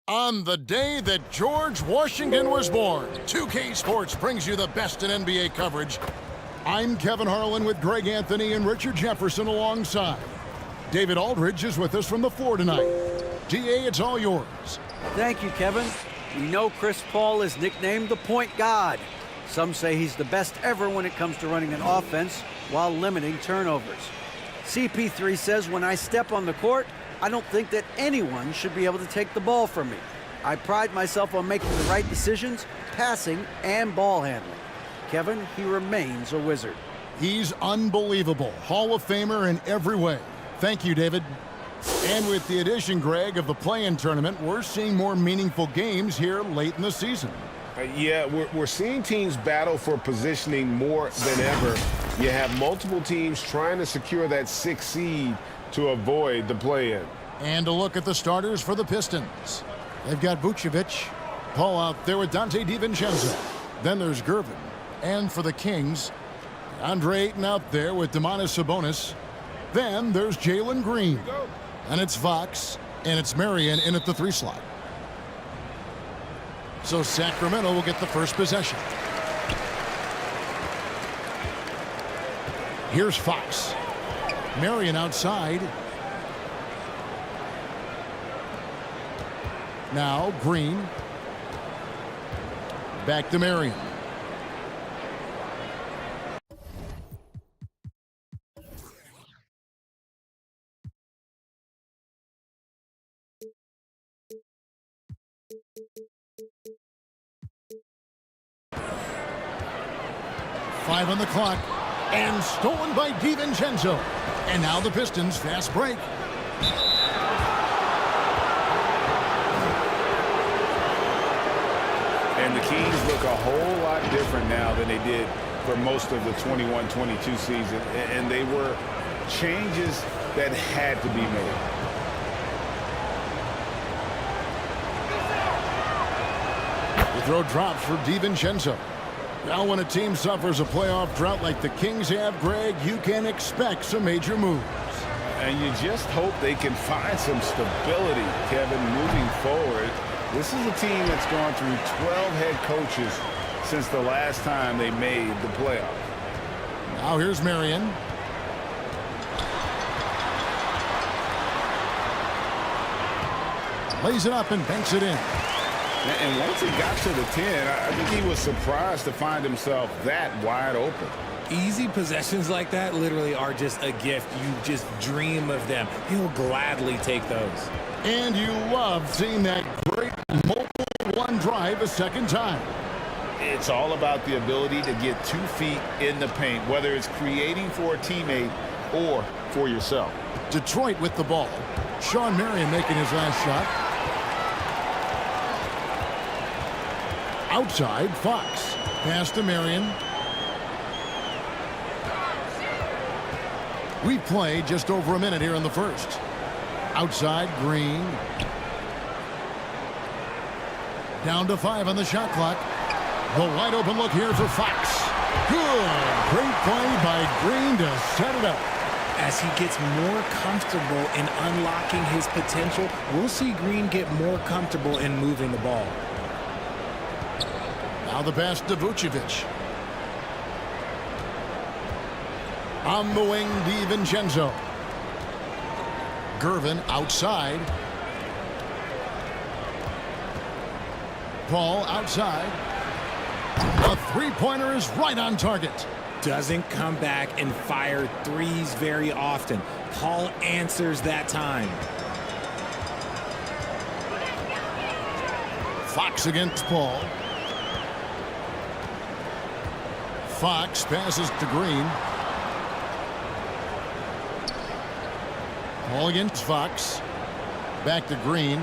On the day that George Washington was born, 2K Sports brings you the best in NBA coverage. I'm Kevin Harlan with Greg Anthony and Richard Jefferson alongside. David Aldridge is with us from the floor tonight. DA, it's all yours. Thank you, Kevin. We know Chris Paul is nicknamed the point god. Some say he's the best ever when it comes to running an offense while limiting turnovers. CP3 says, when I step on the court, I don't think that anyone should be able to take the ball from me. I pride myself on making the right decisions, passing and ball handling. Kevin, he remains a wizard. He's unbelievable. Hall of Famer in every way. Thank you, David. And with the addition, Greg, of the play-in tournament, we're seeing more meaningful games here late in the season. Yeah, we're seeing teams battle for positioning more than ever. You have multiple teams trying to secure that 6th seed to avoid the play-in. And a look at the starters for the Pistons. They've got Vucevic, Paul out there with Dante DiVincenzo. Then there's Gervin. And for the Kings, Andre Ayton out there with Domantas Sabonis. Then there's Jalen Green. And it's Fox, and it's Marion in at the 3 slot. So Sacramento will get the first possession. Here's Fox. Marion outside. Now Green. Back to Marion. Five on the clock, and stolen by DiVincenzo. And now the Pistons fast break. And the Kings look a whole lot different now than they did for most of the 21-22 season. And they were changes that had to be made. The throw drops for DiVincenzo. Now when a team suffers a playoff drought like the Kings have, Greg, you can expect some major moves. And you just hope they can find some stability, Kevin, moving forward. This is a team that's gone through 12 head coaches since the last time they made the playoffs. Now here's Marion. Lays it up and banks it in. And once he got to the 10, I think he was surprised to find himself that wide open. Easy possessions like that literally are just a gift. You just dream of them. He'll gladly take those. And you love seeing that great mobile one drive a second time. It's all about the ability to get 2 feet in the paint, whether it's creating for a teammate or for yourself. Detroit with the ball. Sean Marion making his last shot. Outside, Fox. Pass to Marion. We play just over a minute here in the first. Outside, Green. Down to 5 on the shot clock. The wide open look here for Fox. Good. Great play by Green to set it up. As he gets more comfortable in unlocking his potential, we'll see Green get more comfortable in moving the ball. Now the pass to Vucevic. On the wing, DiVincenzo. Gervin outside. Paul outside. A three-pointer is right on target. doesn't come back and fire threes very often. Paul answers that time. Fox against Paul. Fox passes to Green. Paul against Fox. Back to Green.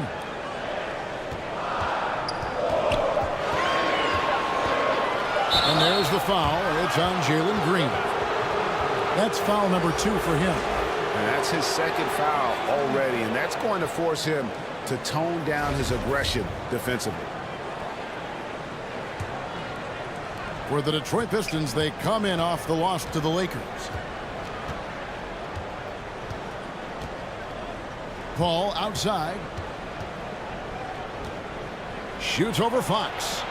And there's the foul. It's on Jalen Green. That's foul number 2 for him. And that's his second foul already, and that's going to force him to tone down his aggression defensively. For the Detroit Pistons, they come in off the loss to the Lakers. Paul outside. Shoots over Fox.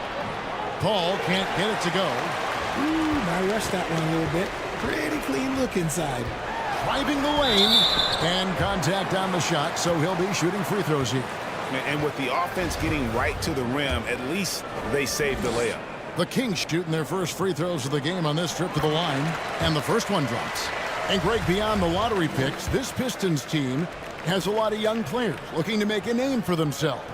Paul can't get it to go. I rushed that one a little bit. Pretty clean look inside. Driving the lane. And contact on the shot, so he'll be shooting free throws here. And with the offense getting right to the rim, at least they saved the layup. The Kings shooting their first free throws of the game on this trip to the line. And the first one drops. And Greg, beyond the lottery picks, this Pistons team has a lot of young players looking to make a name for themselves.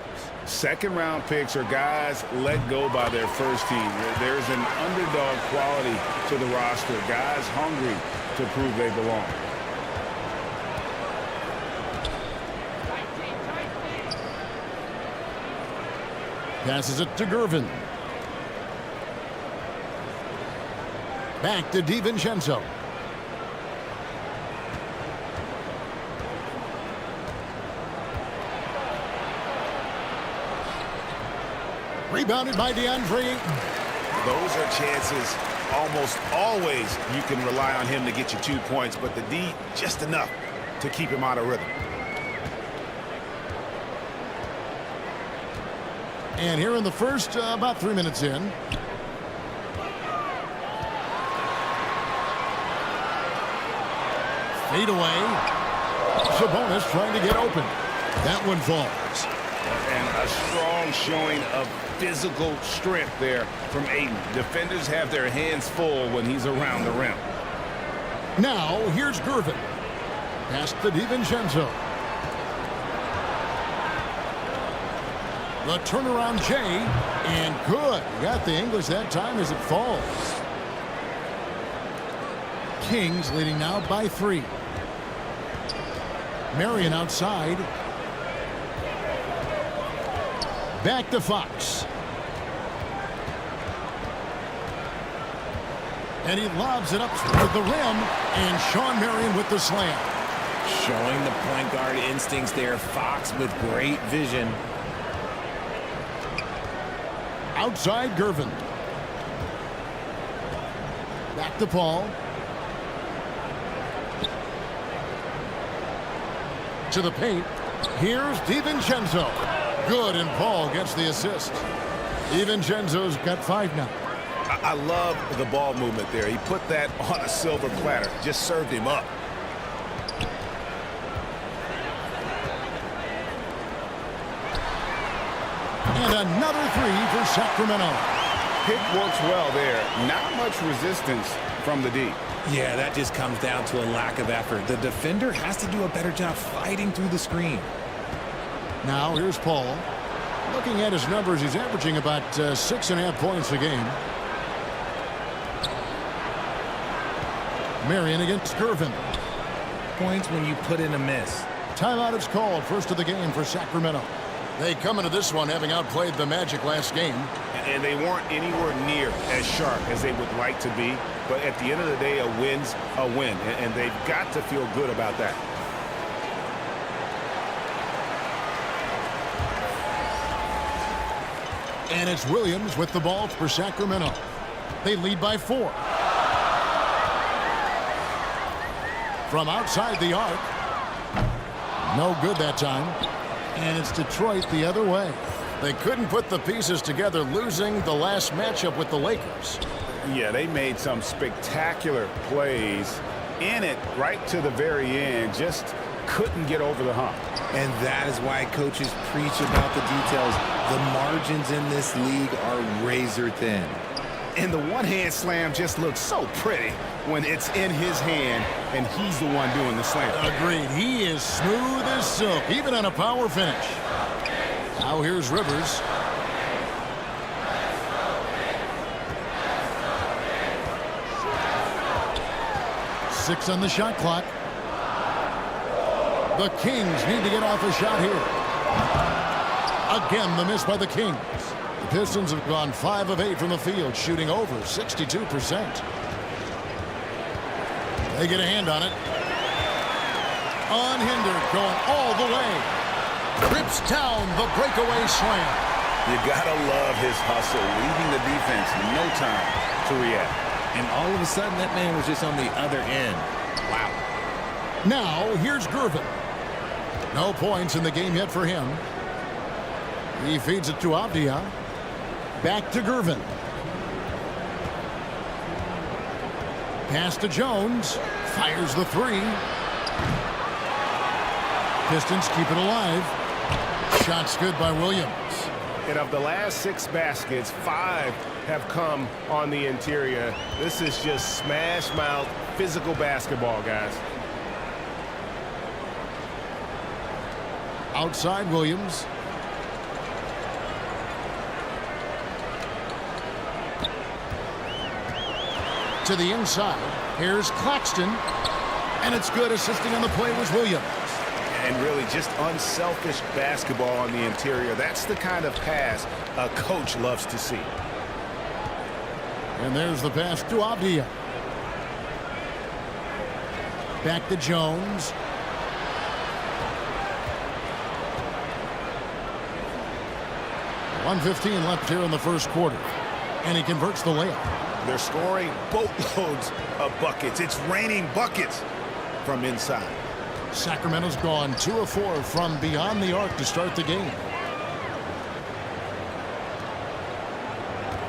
Second-round picks are guys let go by their first team. There's an underdog quality to the roster. Guys hungry to prove they belong. Passes it to Gervin. Back to DiVincenzo. Rebounded by DeAndre Ayton. Those are chances almost always you can rely on him to get you 2 points, but the D just enough to keep him out of rhythm. And here in the first, about 3 minutes in. Fade away. Sabonis trying to get open. That one falls. And a strong showing of physical strength there from Ayton. Defenders have their hands full when he's around the rim. Now, here's Gervin. Pass to DiVincenzo. The turnaround Jay, and good. Got the English that time as it falls. Kings leading now by 3. Marion outside. Back to Fox. And he lobs it up to the rim, and Sean Marion with the slam. Showing the point guard instincts there. Fox with great vision. Outside Gervin. Back to Paul. To the paint. Here's DiVincenzo. Good, and Paul gets the assist. DiVincenzo's got 5 now. I love the ball movement there. He put that on a silver platter. Just served him up. And another 3 for Sacramento. Pick works well there. Not much resistance from the D. Yeah, that just comes down to a lack of effort. The defender has to do a better job fighting through the screen. Now here's Paul. Looking at his numbers, he's averaging about 6.5 points a game. Marion against Gervin. Points when you put in a miss. Timeout is called. First of the game for Sacramento. They come into this one having outplayed the Magic last game. And they weren't anywhere near as sharp as they would like to be. But at the end of the day, a win's a win. And they've got to feel good about that. And it's Williams with the ball for Sacramento. They lead by 4. From outside the arc. No good that time. And it's Detroit the other way. They couldn't put the pieces together, losing the last matchup with the Lakers. Yeah, they made some spectacular plays in it right to the very end. Just couldn't get over the hump. And that is why coaches preach about the details. The margins in this league are razor thin. And the one-hand slam just looks so pretty when it's in his hand and he's the one doing the slam. Agreed. He is smooth as silk, even on a power finish. Now here's Rivers. Six on the shot clock. The Kings need to get off a shot here. Again, the miss by the Kings. The Pistons have gone 5 of 8 from the field, shooting over 62%. They get a hand on it. Unhindered, going all the way. Trips down the breakaway slam. You gotta love his hustle, leaving the defense no time to react. And all of a sudden, that man was just on the other end. Wow. Now, here's Gervin. No points in the game yet for him. He feeds it to Avdia. Back to Gervin. Pass to Jones. Fires the three. Pistons keep it alive. Shot's good by Williams. And of the last 6 baskets, 5 have come on the interior. This is just smash mouth physical basketball, guys. Outside Williams. To the inside. Here's Claxton. And it's good. Assisting on the play was Williams. And really just unselfish basketball on the interior. That's the kind of pass a coach loves to see. And there's the pass to Avdia. Back to Jones. .115 left here in the first quarter. And he converts the layup. They're scoring boatloads of buckets. It's raining buckets from inside. Sacramento's gone 2 of 4 from beyond the arc to start the game.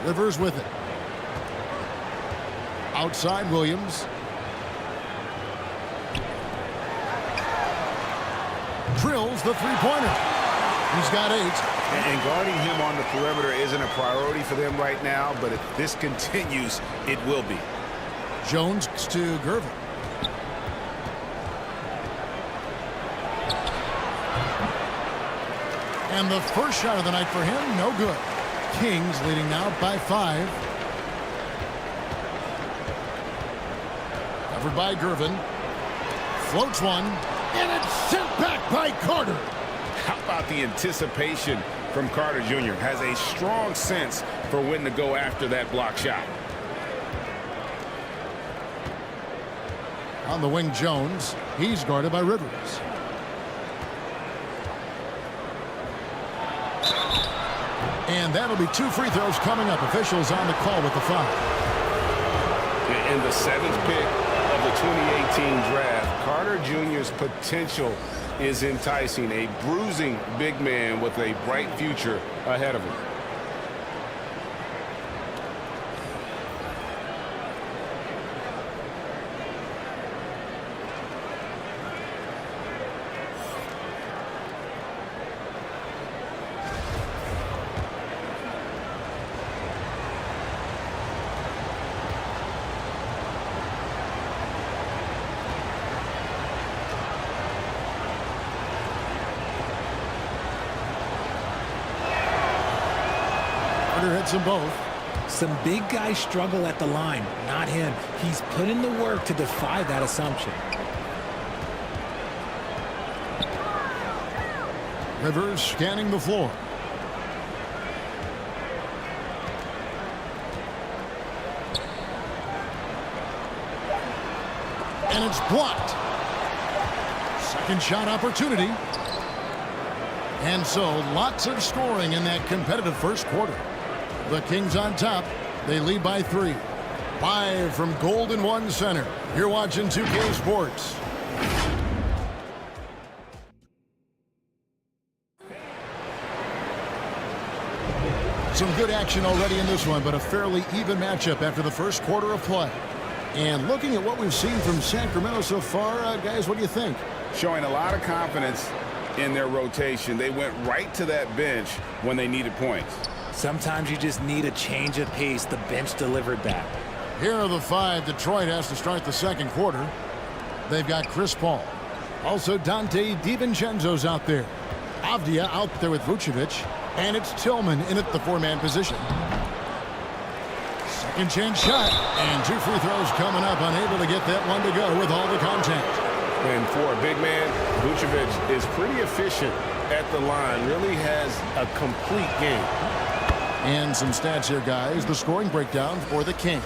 Rivers with it. Outside Williams. Drills the three-pointer. He's got 8. And guarding him on the perimeter isn't a priority for them right now, but if this continues, it will be. Jones to Gervin. And the first shot of the night for him, no good. Kings leading now by 5. Covered by Gervin. Floats one. And it's sent back by Carter. How about the anticipation from Carter Jr.? Has a strong sense for when to go after that block shot. On the wing, Jones. He's guarded by Rivers. And that'll be 2 free throws coming up. Officials on the call with the foul. In the 7th pick of the 2018 draft, Carter Jr.'s potential is enticing. A bruising big man with a bright future ahead of him. Hits them both. Some big guys struggle at the line, not him. He's put in the work to defy that assumption. Rivers scanning the floor. And it's blocked. Second shot opportunity. And so lots of scoring in that competitive first quarter. The Kings on top. They lead by 3. Live from Golden One Center. You're watching 2K Sports. Some good action already in this one, but a fairly even matchup after the first quarter of play. And looking at what we've seen from Sacramento so far, guys, what do you think? Showing a lot of confidence in their rotation. They went right to that bench when they needed points. Sometimes you just need a change of pace. The bench delivered that. Here are the 5 Detroit has to start the second quarter. They've got Chris Paul. Also, Dante DiVincenzo's out there. Avdia out there with Vucevic. And it's Tillman in at the 4-man position. Second chance shot. And 2 free throws coming up. Unable to get that one to go with all the contact. And for a big man, Vucevic is pretty efficient at the line. Really has a complete game. And some stats here, guys. The scoring breakdown for the Kings.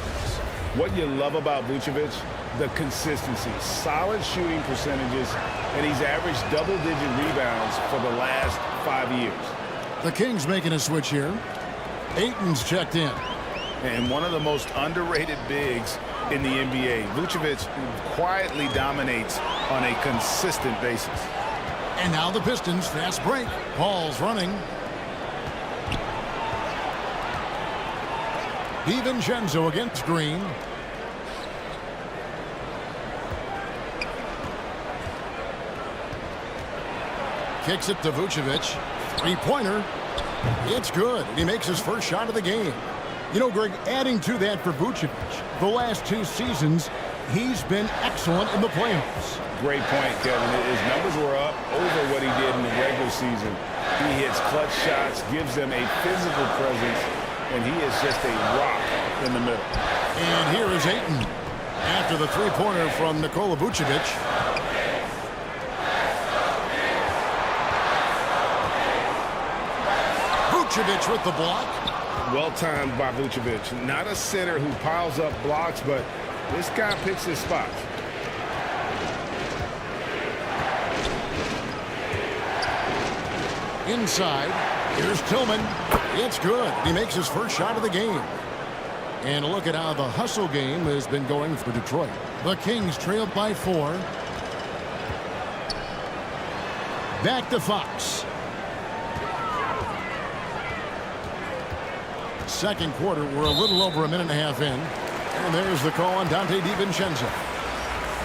What you love about Vucevic, the consistency. Solid shooting percentages, and he's averaged double-digit rebounds for the last 5 years. The Kings making a switch here. Ayton's checked in. And one of the most underrated bigs in the NBA. Vucevic quietly dominates on a consistent basis. And now the Pistons fast break. Paul's running. DiVincenzo against Green. Kicks it to Vucevic. Three-pointer. It's good. He makes his first shot of the game. You know, Greg, adding to that for Vucevic, the last 2 seasons, he's been excellent in the playoffs. Great point, Kevin. His numbers were up over what he did in the regular season. He hits clutch shots, gives them a physical presence, and he is just a rock in the middle. And here is Ayton after the three-pointer from Nikola Vucevic. Vucevic with the block. Well-timed by Vucevic. Not a center who piles up blocks, but this guy picks his spots. Inside, here's Tillman. It's good. He makes his first shot of the game. And look at how the hustle game has been going for Detroit. The Kings trailed by 4. Back to Fox. Second quarter, we're a little over a minute and a half in. And there's the call on Dante DiVincenzo.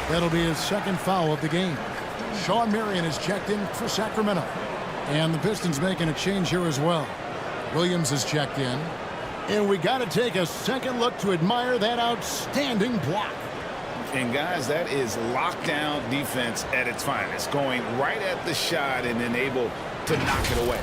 That'll be his second foul of the game. Sean Marion is checked in for Sacramento. And the Pistons making a change here as well. Williams is checked in. And we got to take a second look to admire that outstanding block. And guys, that is lockdown defense at its finest. Going right at the shot and then able to knock it away.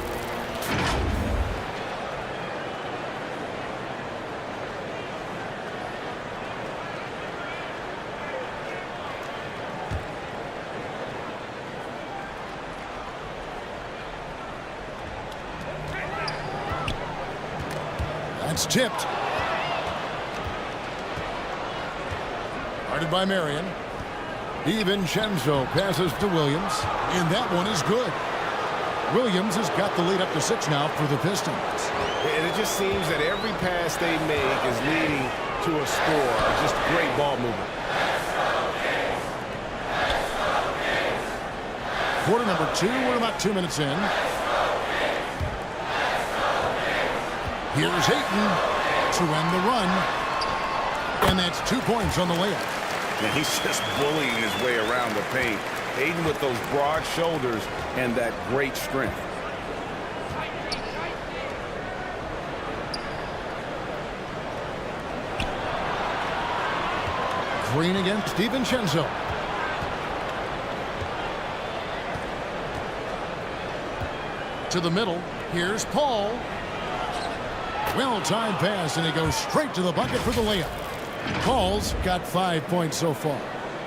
It's tipped. Guarded by Marion. DiVincenzo passes to Williams. And that one is good. Williams has got the lead up to 6 now for the Pistons. And it just seems that every pass they make is leading to a score. Just great ball movement. Quarter number 2. We're about 2 minutes in. Here's Ayton to end the run. And that's 2 points on the layup. And he's just bullying his way around the paint. Ayton with those broad shoulders and that great strength. Green against DiVincenzo. To the middle. Here's Paul. Well-timed pass, and he goes straight to the bucket for the layup. Paul's got 5 points so far.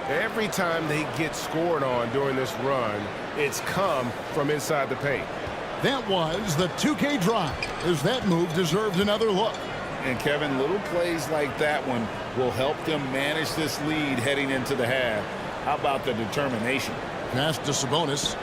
Every time they get scored on during this run, it's come from inside the paint. That was the 2K drive, as that move deserved another look. And Kevin, little plays like that one will help them manage this lead heading into the half. How about the determination? Pass to Sabonis.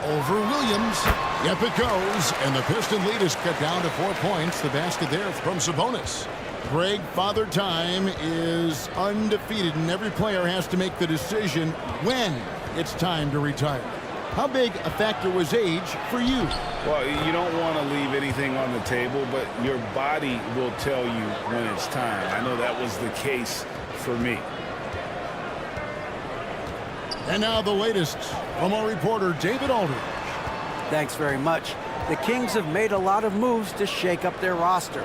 Over Williams. Yep, it goes. And the Piston lead is cut down to 4 points. The basket there from Sabonis. Greg, Father Time is undefeated, and every player has to make the decision when it's time to retire. How big a factor was age for you? Well, you don't want to leave anything on the table, but your body will tell you when it's time. I know that was the case for me. And now the latest from our reporter, David Aldridge. Thanks very much. The Kings have made a lot of moves to shake up their roster.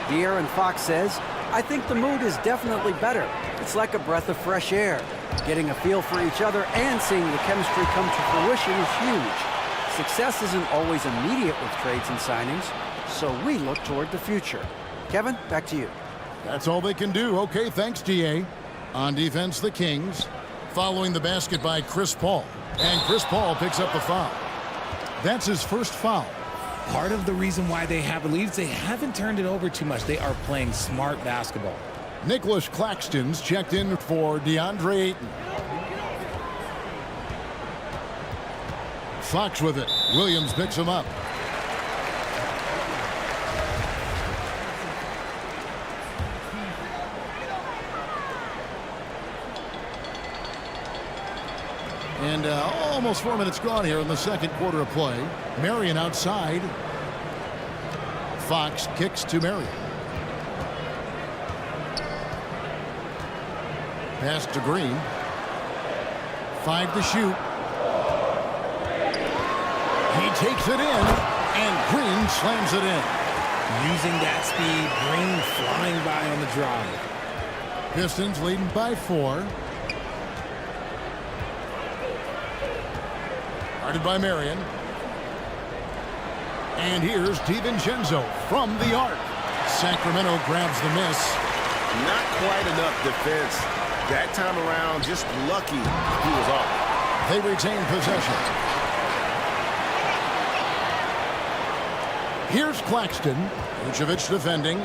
De'Aaron Fox says, "I think the mood is definitely better. It's like a breath of fresh air. Getting a feel for each other and seeing the chemistry come to fruition is huge. Success isn't always immediate with trades and signings, so we look toward the future." Kevin, back to you. That's all they can do. Okay, thanks, DA. On defense, the Kings. Following the basket by Chris Paul. And Chris Paul picks up the foul. That's his first foul. Part of the reason why they have leads, they haven't turned it over too much. They are playing smart basketball. Nicholas Claxton's checked in for DeAndre Ayton. Fox with it. Williams picks him up. And almost 4 minutes gone here in the second quarter of play. Marion outside. Fox kicks to Marion. Pass to Green. 5 to shoot. He takes it in, and Green slams it in. Using that speed, Green flying by on the drive. Pistons leading by 4. Guarded by Marion. And here's DiVincenzo from the arc. Sacramento grabs the miss. Not quite enough defense. That time around, just lucky he was off. They retain possession. Here's Claxton. Vucevic defending.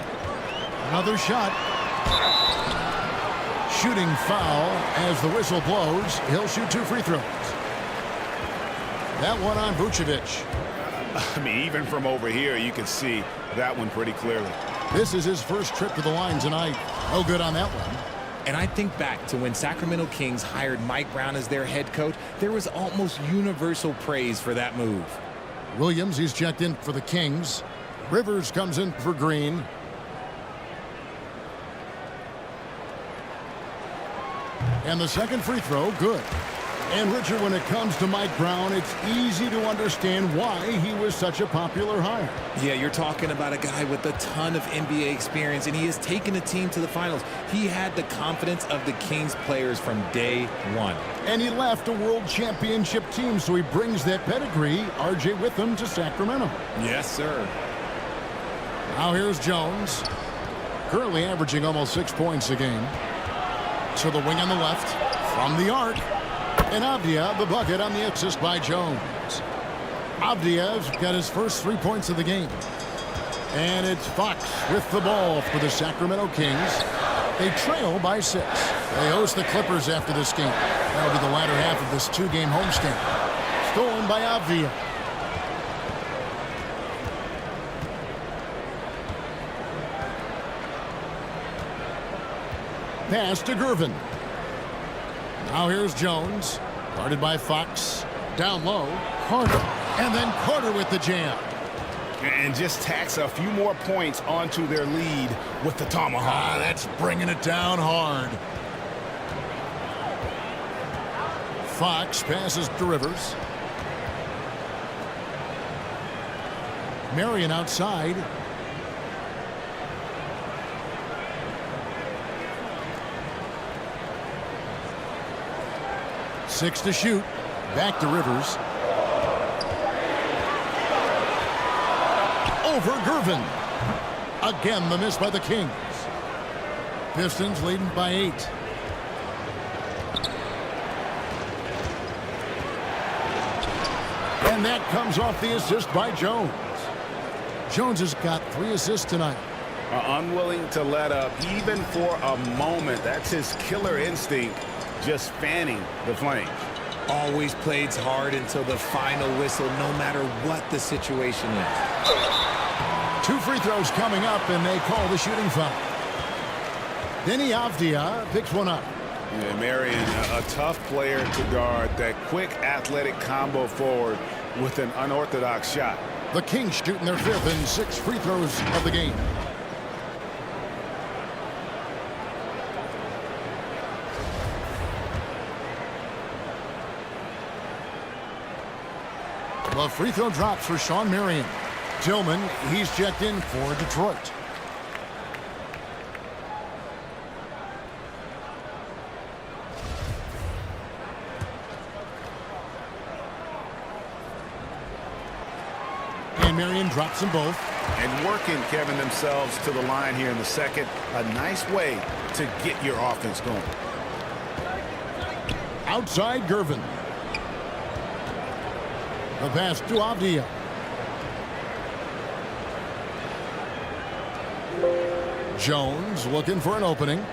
Another shot. Shooting foul as the whistle blows. He'll shoot 2 free throws. That one on Vucevic. I mean, even from over here, you can see that one pretty clearly. This is his first trip to the line tonight. No good on that one. And I think back to when Sacramento Kings hired Mike Brown as their head coach, there was almost universal praise for that move. Williams, he's checked in for the Kings. Rivers comes in for Green. And the second free throw, good. And Richard, when it comes to Mike Brown, it's easy to understand why he was such a popular hire. Yeah, you're talking about a guy with a ton of NBA experience, and he has taken a team to the finals. He had the confidence of the Kings players from day one. And he left a world championship team, so he brings that pedigree, RJ, with him to Sacramento. Yes, sir. Now here's Jones. Currently averaging almost 6 points a game. To the wing on the left. From the arc. And Avdia, the bucket on the assist by Jones. Avdia's got his first 3 points of the game. And it's Fox with the ball for the Sacramento Kings. They trail by 6. They host the Clippers after this game. That'll be the latter half of this 2-game homestand. Stolen by Avdia. Pass to Gervin. Now here's Jones. Guarded by Fox. Down low. Carter. And then Carter with the jam. And just tacks a few more points onto their lead with the tomahawk. That's bringing it down hard. Fox passes to Rivers. Marion outside. Six to shoot. Back to Rivers. Over Gervin. Again, the miss by the Kings. Pistons leading by 8. And that comes off the assist by Jones. Jones has got 3 assists tonight. Unwilling to let up even for a moment. That's his killer instinct, just fanning the flames. Always plays hard until the final whistle, no matter what the situation is. 2 free throws coming up, and they call the shooting foul. Denny Avdia picks one up. Yeah, Marion, a tough player to guard. That quick athletic combo forward with an unorthodox shot. The Kings shooting their 5th and 6 free throws of the game. The free throw drops for Shawn Marion. Tillman, he's checked in for Detroit. And Marion drops them both. And working, Kevin, themselves to the line here in the second. A nice way to get your offense going. Outside Gervin. The pass to Avdia. Jones looking for an opening.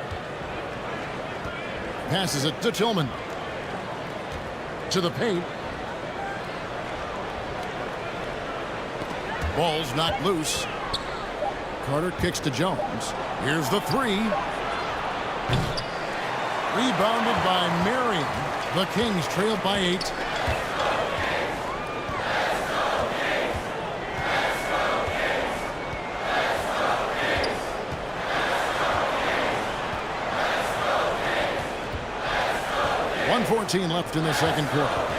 Passes it to Tillman. To the paint. Ball's knocked loose. Carter kicks to Jones. Here's the three. Rebounded by Marion. The Kings trail by 8. .114 left in the second quarter.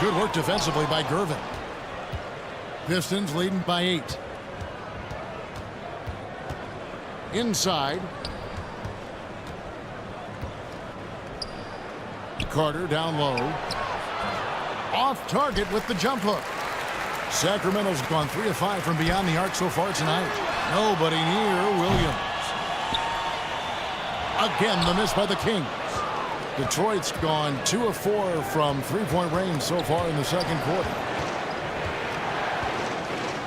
Good work defensively by Gervin. Pistons leading by 8. Inside. Carter down low. Off target with the jump hook. Sacramento's gone 3 of 5 from beyond the arc so far tonight. Nobody near Williams. Again, the miss by the Kings. Detroit's gone 2 of 4 from three-point range so far in the second quarter.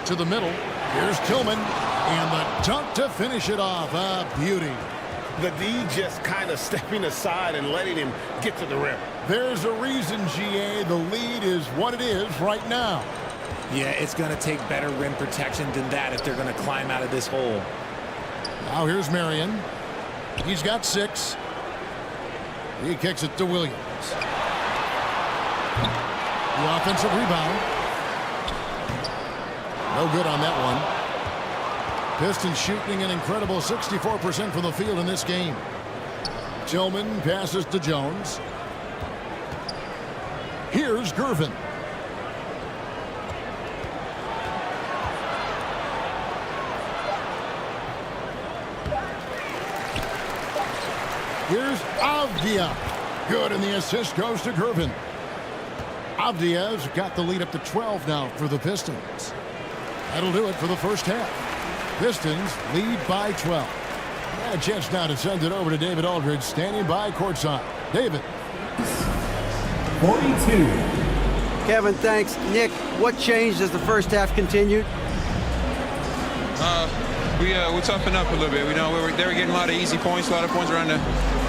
To the middle. Here's Tillman. And the dunk to finish it off. A beauty. The D just kind of stepping aside and letting him get to the rim. There's a reason, GA. The lead is what it is right now. Yeah, it's going to take better rim protection than that if they're going to climb out of this hole. Now here's Marion. He's got 6. He kicks it to Williams. The offensive rebound. No good on that one. Pistons shooting an incredible 64% from the field in this game. Tillman passes to Jones. Here's Gervin. Here's Avdia. Good, and the assist goes to Gervin. Avdia's got the lead up to 12 now for the Pistons. That'll do it for the first half. Pistons lead by 12. And a chance now to send it over to David Aldridge, standing by courtside. David. 42. Kevin, thanks. Nick, what changed as the first half continued? We toughened up a little bit. They were getting a lot of easy points, a lot of points around the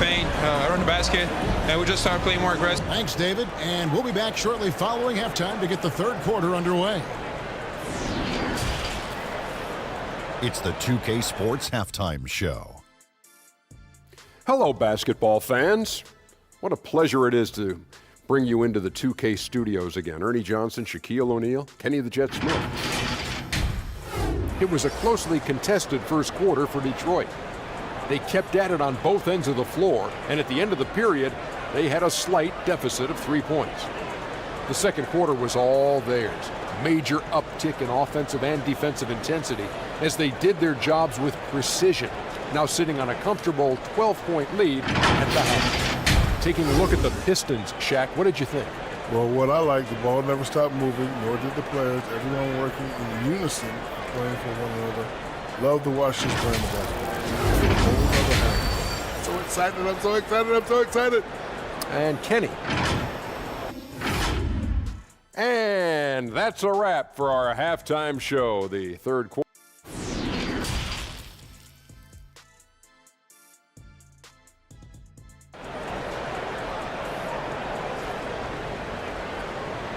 paint, around the basket, and we just started playing more aggressive. Thanks, David. And we'll be back shortly following halftime to get the third quarter underway. It's the 2K Sports Halftime Show. Hello, basketball fans. What a pleasure it is to bring you into the 2K studios again. Ernie Johnson, Shaquille O'Neal, Kenny the Jet Smith. It was a closely contested first quarter for Detroit. They kept at it on both ends of the floor, and at the end of the period, they had a slight deficit of 3 points. The second quarter was all theirs. Major uptick in offensive and defensive intensity as they did their jobs with precision, now sitting on a comfortable 12-point lead at the half. Taking a look at the Pistons, Shaq, what did you think? Well, what I like, the ball never stopped moving, nor did the players. Everyone working in unison, playing for one another. Love to watch this brand of basketball. So excited, I'm so excited, I'm so excited. And Kenny. And that's a wrap for our halftime show, the third quarter.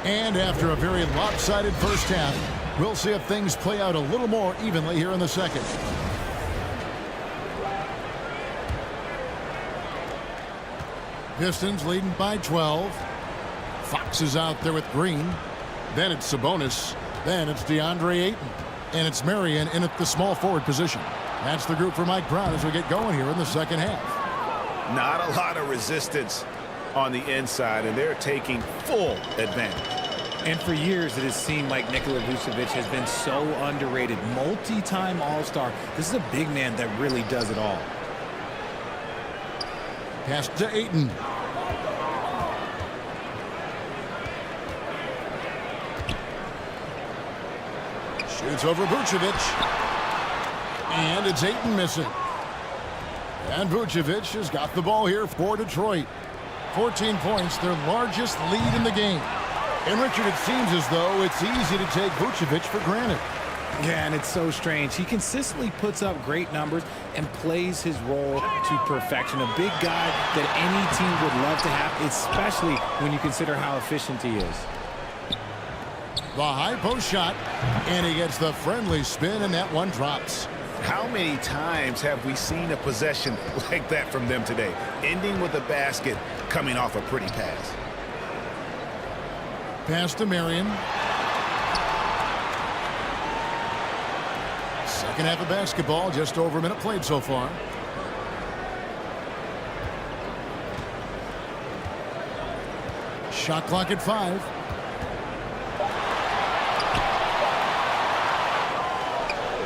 And after a very lopsided first half, we'll see if things play out a little more evenly here in the second. Pistons leading by 12. Fox is out there with Green. Then it's Sabonis. Then it's DeAndre Ayton. And it's Marion in at the small forward position. That's the group for Mike Brown as we get going here in the second half. Not a lot of resistance on the inside, and they're taking full advantage. And for years, it has seemed like Nikola Vucevic has been so underrated. Multi-time All-Star. This is a big man that really does it all. Pass to Ayton. Shoots over Vucevic. And it's Ayton missing. And Vucevic has got the ball here for Detroit. 14 points, their largest lead in the game. And Richard, it seems as though it's easy to take Vucevic for granted. Yeah, and it's so strange. He consistently puts up great numbers and plays his role to perfection. A big guy that any team would love to have, especially when you consider how efficient he is. The high post shot, and he gets the friendly spin, and that one drops. How many times have we seen a possession like that from them today, ending with a basket coming off a pretty pass? Pass to Marion. Second half of basketball, just over a minute played so far. Shot clock at 5.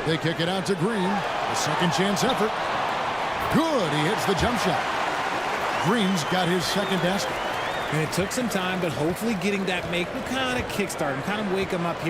They kick it out to Green. A second chance effort. Good. He hits the jump shot. Green's got his second basket. And it took some time, but hopefully getting that make will kind of kickstart and kind of wake him up here.